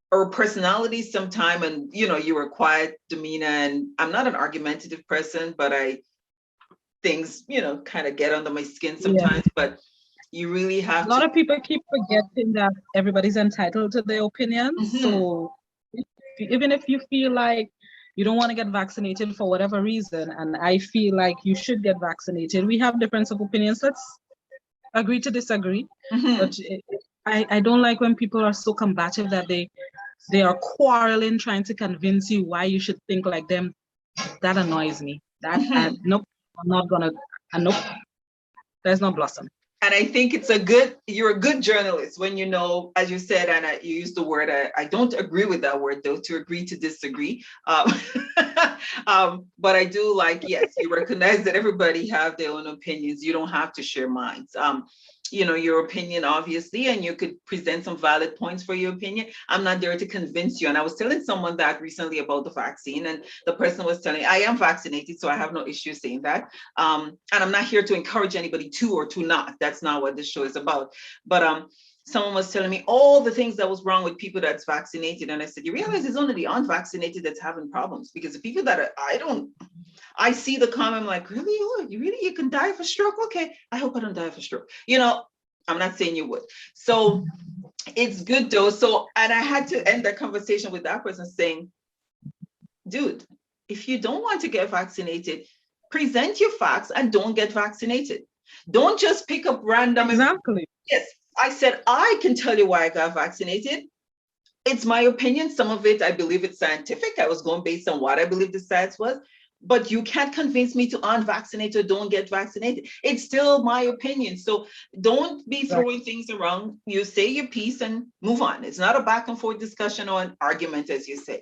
[SPEAKER 1] or personality sometime, and you're a quiet demeanor, and I'm not an argumentative person, but things kind of get under my skin sometimes. But you really have
[SPEAKER 2] a lot of people keep forgetting that everybody's entitled to their opinions. So even if you feel like you don't want to get vaccinated for whatever reason, and I feel like you should get vaccinated, we have difference of opinions. Let's agree to disagree. But I don't like when people are so combative that they are quarreling, trying to convince you why you should think like them. That annoys me. Nope, I'm not gonna. Nope, there's no Blossom.
[SPEAKER 1] And I think you're a good journalist when as you said, and you used the word, I don't agree with that word though, to agree to disagree. But I do like, yes, you recognize that everybody have their own opinions. You don't have to share minds. Your opinion, obviously, and you could present some valid points for your opinion. I'm not there to convince you. And I was telling someone that recently about the vaccine, and the person was telling me, I am vaccinated, so I have no issue saying that. And I'm not here to encourage anybody to or to not. That's not what this show is about. But someone was telling me all the things that was wrong with people that's vaccinated. And I said, you realize it's only the unvaccinated that's having problems, because the people that I see the comment, I'm like, really? Oh, you can die of a stroke? Okay, I hope I don't die of a stroke. I'm not saying you would. So it's good though. And I had to end that conversation with that person saying, dude, if you don't want to get vaccinated, present your facts and don't get vaccinated. Don't just pick up random.
[SPEAKER 2] Exactly.
[SPEAKER 1] Yes, I said, I can tell you why I got vaccinated. It's my opinion. Some of it, I believe it's scientific. I was going based on what I believe the science was. But you can't convince me to unvaccinate or don't get vaccinated. It's still my opinion. So don't be throwing things around. You say your piece and move on. It's not a back and forth discussion or an argument, as you say.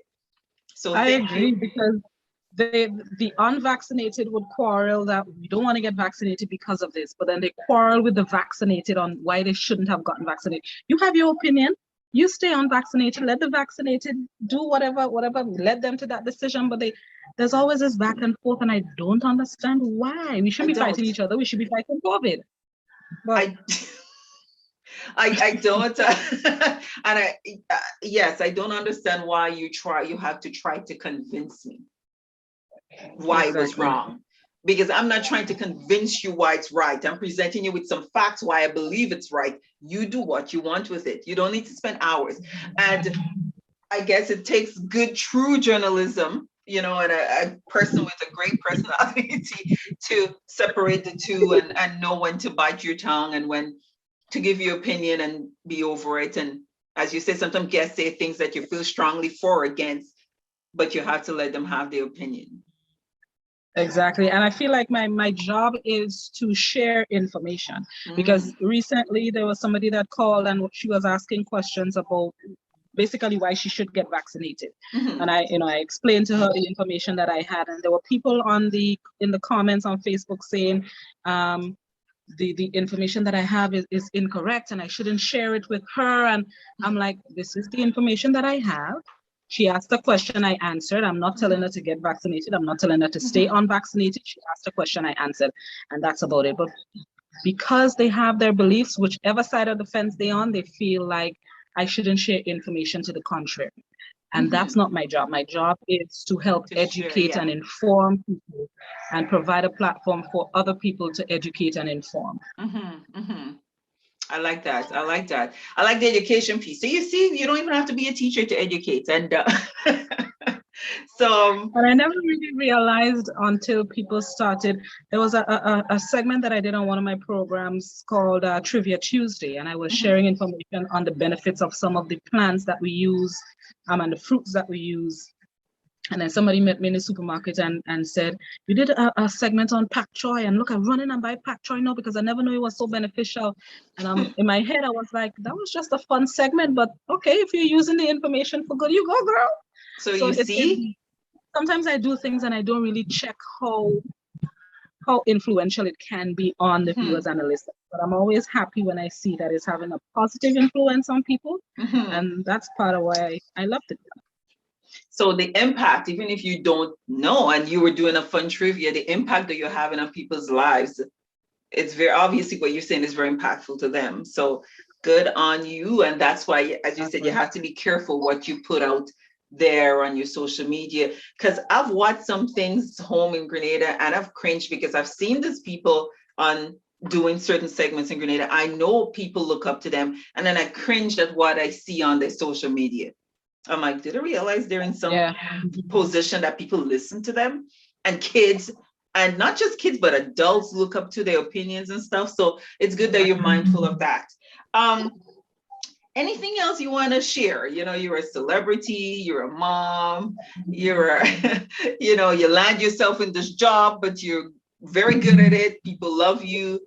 [SPEAKER 1] So
[SPEAKER 2] I
[SPEAKER 1] thank
[SPEAKER 2] agree,
[SPEAKER 1] you.
[SPEAKER 2] because the unvaccinated would quarrel that we don't want to get vaccinated because of this, but then they quarrel with the vaccinated on why they shouldn't have gotten vaccinated. You have your opinion. You stay unvaccinated. Let the vaccinated do whatever led them to that decision. But there's always this back and forth, and I don't understand why. We
[SPEAKER 1] I
[SPEAKER 2] shouldn't be
[SPEAKER 1] don't.
[SPEAKER 2] fighting each other. We should be fighting COVID. But
[SPEAKER 1] I I don't, and yes, I don't understand why you have to try to convince me why it was
[SPEAKER 2] exactly.
[SPEAKER 1] wrong. Because I'm not trying to convince you why it's right. I'm presenting you with some facts why I believe it's right. You do what you want with it. You don't need to spend hours. And I guess it takes good, true journalism, and a person with a great personality to separate the two and know when to bite your tongue and when to give your opinion and be over it. And as you said, sometimes guests say things that you feel strongly for or against, but you have to let them have their opinion.
[SPEAKER 2] Exactly. And I feel like my job is to share information, because recently there was somebody that called and she was asking questions about basically why she should get vaccinated. And I explained to her the information that I had, and there were people in the comments on Facebook saying the information that I have is incorrect and I shouldn't share it with her. And I'm like, this is the information that I have. She asked a question, I answered. I'm not telling her to get vaccinated. I'm not telling her to stay unvaccinated. She asked a question, I answered, and that's about it. But because they have their beliefs, whichever side of the fence they're on, they feel like I shouldn't share information to the contrary. And that's not my job. My job is to help educate and inform people and provide a platform for other people to educate and inform.
[SPEAKER 1] I like that. I like that. I like the education piece. So you see, you don't even have to be a teacher to educate. And so.
[SPEAKER 2] And I never really realized until people started. There was a segment that I did on one of my programs called Trivia Tuesday, and I was sharing information on the benefits of some of the plants that we use and the fruits that we use. And then somebody met me in the supermarket and said, you did a segment on pak choi, and look, I'm running and buy pak choi now because I never knew it was so beneficial. And in my head, I was like, that was just a fun segment, but okay, if you're using the information for good, you go, girl.
[SPEAKER 1] So you see?
[SPEAKER 2] Sometimes I do things and I don't really check how influential it can be on the viewers and the listeners. But I'm always happy when I see that it's having a positive influence on people. And that's part of why I love it.
[SPEAKER 1] So the impact, even if you don't know and you were doing a fun trivia, the impact that you're having on people's lives, it's very obviously what you're saying is very impactful to them. So good on you. And that's why, as you said, you have to be careful what you put out there on your social media. Because I've watched some things home in Grenada and I've cringed because I've seen these people on doing certain segments in Grenada. I know people look up to them, and then I cringe at what I see on their social media. I'm like, did I realize they're in some position that people listen to them, and kids, and not just kids, but adults look up to their opinions and stuff. So it's good that you're mindful of that. Anything else you want to share? You're a celebrity, you're a mom, you're, you land yourself in this job, but you're very good at it. People love you.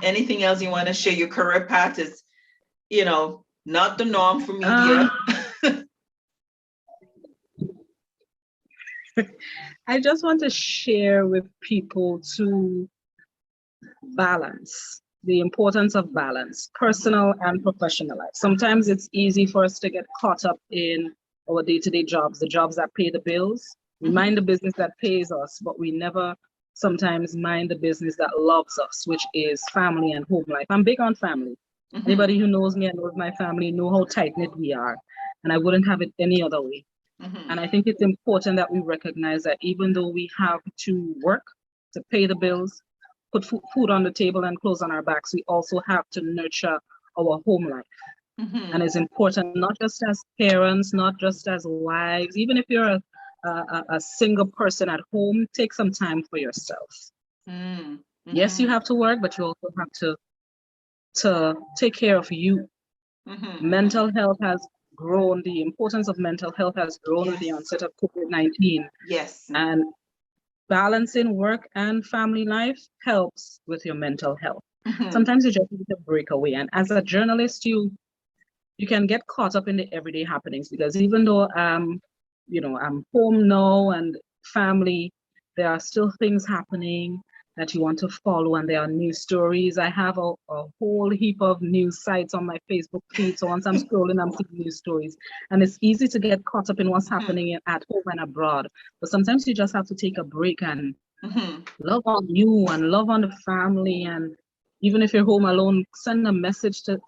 [SPEAKER 1] Anything else you want to share? Your career path is, not the norm for media.
[SPEAKER 2] I just want to share with people to balance, the importance of balance, personal and professional life. Sometimes it's easy for us to get caught up in our day-to-day jobs, the jobs that pay the bills. We mind the business that pays us, but we never sometimes mind the business that loves us, which is family and home life. I'm big on family. Anybody who knows me and knows my family know how tight-knit we are, and I wouldn't have it any other way. And I think it's important that we recognize that even though we have to work to pay the bills, put food on the table and clothes on our backs, we also have to nurture our home life. And it's important, not just as parents, not just as wives, even if you're a single person at home, take some time for yourself. Yes, you have to work, but you also have to take care of you. Mental health has grown, the importance of mental health has grown with the onset of COVID-19.
[SPEAKER 1] Yes.
[SPEAKER 2] And balancing work and family life helps with your mental health. Sometimes you just need to break away. And as a journalist, you can get caught up in the everyday happenings, because even though I'm home now and family, there are still things happening that you want to follow, and there are news stories. I have a whole heap of news sites on my Facebook feed. So once I'm scrolling, I'm seeing news stories. And it's easy to get caught up in what's happening at home and abroad. But sometimes you just have to take a break and love on you and love on the family. And even if you're home alone, send a message to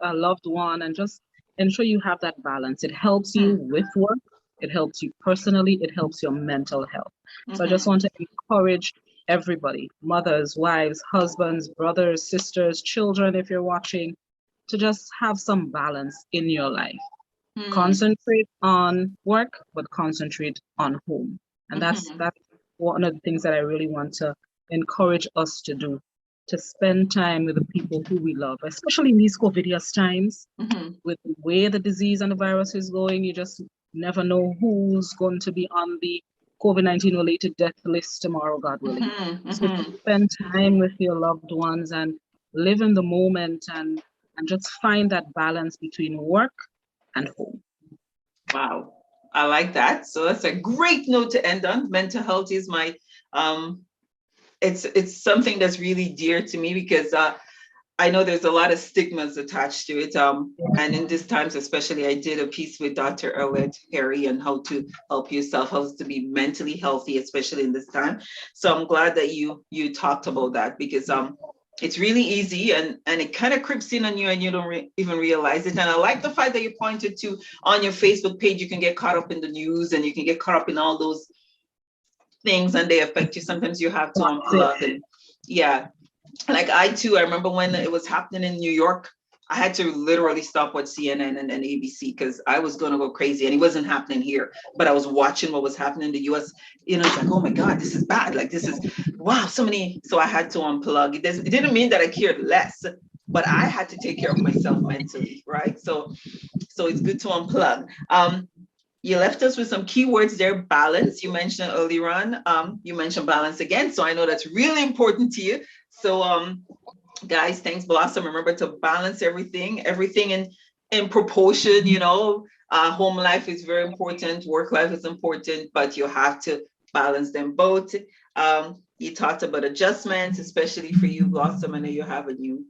[SPEAKER 2] a loved one and just ensure you have that balance. It helps you with work. It helps you personally. It helps your mental health. So I just want to encourage everybody, mothers, wives, husbands, brothers, sisters, children, if you're watching, to just have some balance in your life. Concentrate on work, but concentrate on home. And that's one of the things that I really want to encourage us to do, to spend time with the people who we love, especially in these COVIDious times. With the way the disease and the virus is going, you just never know who's going to be on the COVID-19 related death list tomorrow, God willing. So spend time with your loved ones and live in the moment and just find that balance between work and home.
[SPEAKER 1] Wow, I like that. So that's a great note to end on. Mental health is my, it's something that's really dear to me because I know there's a lot of stigmas attached to it. And in these times, especially, I did a piece with Dr. Erwet Harry on how to help yourself, how to be mentally healthy, especially in this time. So I'm glad that you talked about that because it's really easy and it kind of creeps in on you and you don't even realize it. And I like the fact that you pointed to on your Facebook page, you can get caught up in the news and you can get caught up in all those things and they affect you. Sometimes you have to unplug. And yeah, like I remember when it was happening in New York, I had to literally stop watch CNN and ABC because I was going to go crazy and it wasn't happening here. But I was watching what was happening in the US. It's like, oh my God, this is bad. Like, this is, wow, so many. So I had to unplug. It didn't mean that I cared less, but I had to take care of myself mentally, right? So it's good to unplug. You left us with some keywords there. Balance, you mentioned earlier on. You mentioned balance again. So I know that's really important to you. So guys, thanks Blossom. Remember to balance everything in proportion, home life is very important, work life is important, but you have to balance them both. You talked about adjustments, especially for you, Blossom. I know you have a new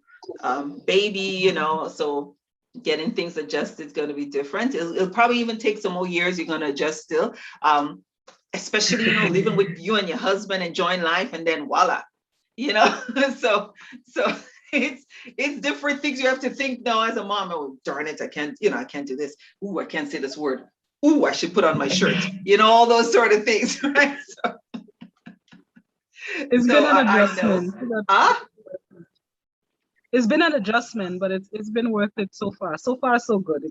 [SPEAKER 1] baby, so getting things adjusted is going to be different. It'll probably even take some more years. You're going to adjust still, especially, living with you and your husband, enjoying life, and then voila, so it's different things you have to think now as a mom. Oh, darn it, I can't do this. Ooh, I can't say this word. Ooh, I should put on my shirt. All those sort of things, right? So,
[SPEAKER 2] it's been an adjustment. It's been an adjustment, but it's been worth it so far. So far, so good.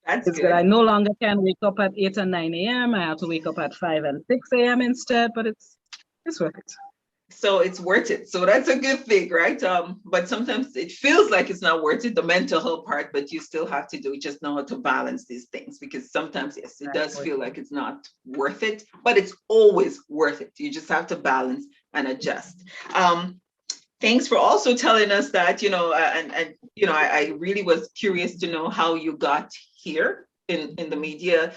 [SPEAKER 2] It's good. I no longer can wake up at 8 and 9 a.m. I have to wake up at 5 and 6 a.m. instead, but it's worth it.
[SPEAKER 1] So it's worth it. So that's a good thing, right? But sometimes it feels like it's not worth it, the mental health part, but you still have to just know how to balance these things because sometimes, yes, it does feel like it's not worth it, but it's always worth it. You just have to balance and adjust. Thanks for also telling us that, I really was curious to know how you got here in the media.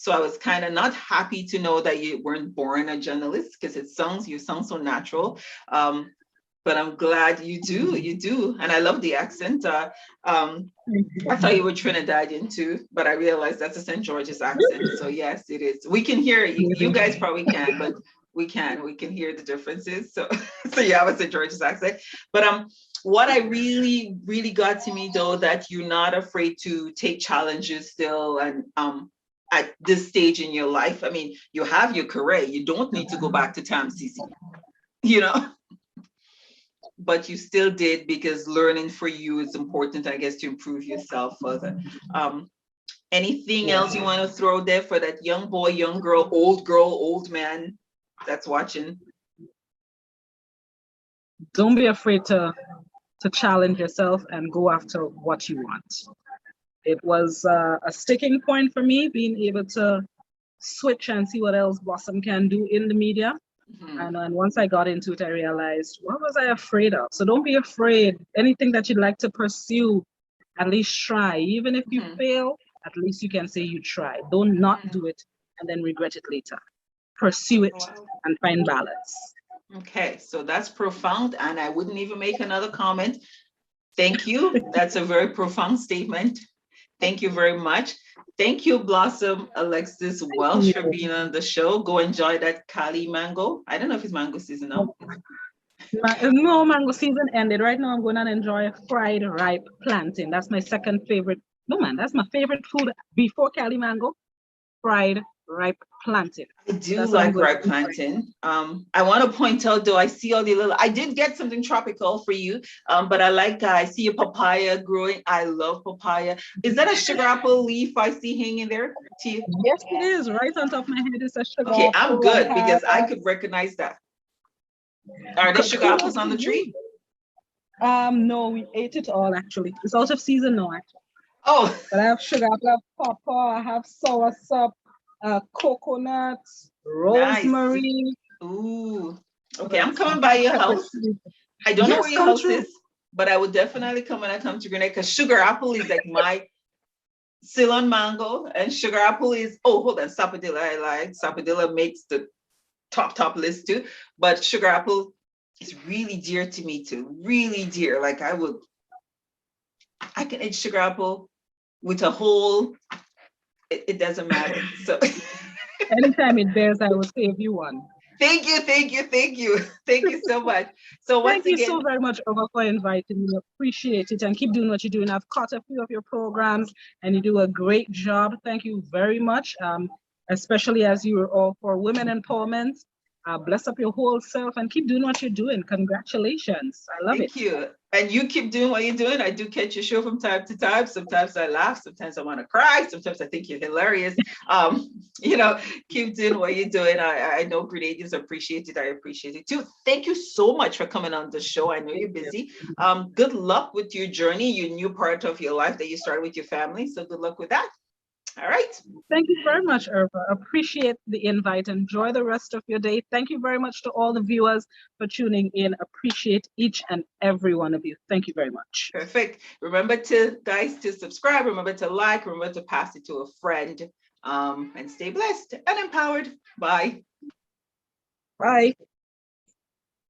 [SPEAKER 1] So I was kind of not happy to know that you weren't born a journalist because you sound so natural. But I'm glad you do. And I love the accent. I thought you were Trinidadian too, but I realized that's a St. George's accent. So yes, it is. We can hear you. You guys probably can, but we can hear the differences. So you have a St. George's accent. But what I really, really got to me though, that you're not afraid to take challenges still and at this stage in your life. I mean, you have your career. You don't need to go back to TAMCC, but you still did because learning for you is important, I guess, to improve yourself further. Anything else you want to throw there for that young boy, young girl, old man that's watching?
[SPEAKER 2] Don't be afraid to challenge yourself and go after what you want. It was a sticking point for me, being able to switch and see what else Blossom can do in the media. And once I got into it, I realized, what was I afraid of? So don't be afraid. Anything that you'd like to pursue, at least try. Even if you fail, at least you can say you tried. Don't not do it and then regret it later. Pursue it and find balance.
[SPEAKER 1] Okay, so that's profound, and I wouldn't even make another comment. Thank you. That's a very profound statement. Thank you very much. Thank you, Blossom Alexis-Welsh, for being on the show. Go enjoy that Callie mango. I don't know if it's mango season now.
[SPEAKER 2] No, mango season ended. Right now, I'm going to enjoy fried ripe plantain. That's my second favorite. No, man, that's my favorite food before Callie mango. Fried ripe plantain.
[SPEAKER 1] I do like ripe plantain. I want to point out, though, I see all the little, I did get something tropical for you, but I see a papaya growing. I love papaya. Is that a sugar apple leaf I see hanging there?
[SPEAKER 2] Yes, it is. Right on top of my head is a sugar
[SPEAKER 1] okay,
[SPEAKER 2] apple.
[SPEAKER 1] I'm good because I could recognize that. Are there sugar apples on the tree?
[SPEAKER 2] No, we ate it all actually. It's out of season now, actually.
[SPEAKER 1] Oh,
[SPEAKER 2] but I have sugar apple, I have pawpaw, I have soursop, coconut, rosemary.
[SPEAKER 1] Nice. Ooh. Okay, I'm coming by your house. I don't know where your house is, but I would definitely come when I come to Grenada, because sugar apple is like my Ceylon mango, and sugar apple is, oh, hold on, sapodilla I like. Sapodilla makes the top list too, but sugar apple is really dear to me too, really dear. Like I can eat sugar apple with a whole, it doesn't matter. So
[SPEAKER 2] anytime it bears, I will save you one.
[SPEAKER 1] Thank you so much. So once
[SPEAKER 2] Thank you so very much, Ova, for inviting me. Appreciate it, and keep doing what you're doing. I've caught a few of your programs, and you do a great job. Thank you very much, especially as you are all for women empowerment. Bless up your whole self and keep doing what you're doing. Congratulations. I love it.
[SPEAKER 1] Thank you. And you keep doing what you're doing. I do catch your show from time to time. Sometimes I laugh. Sometimes I want to cry. Sometimes I think you're hilarious. Keep doing what you're doing. I know Grenadians appreciate it. I appreciate it too. Thank you so much for coming on the show. I know you're busy. Good luck with your journey, your new part of your life that you started with your family. So good luck with that. All right.
[SPEAKER 2] Thank you very much, Irva. Appreciate the invite. Enjoy the rest of your day. Thank you very much to all the viewers for tuning in. Appreciate each and every one of you. Thank you very much.
[SPEAKER 1] Perfect. Remember to subscribe. Remember to like. Remember to pass it to a friend. And stay blessed and empowered. Bye.
[SPEAKER 2] Bye.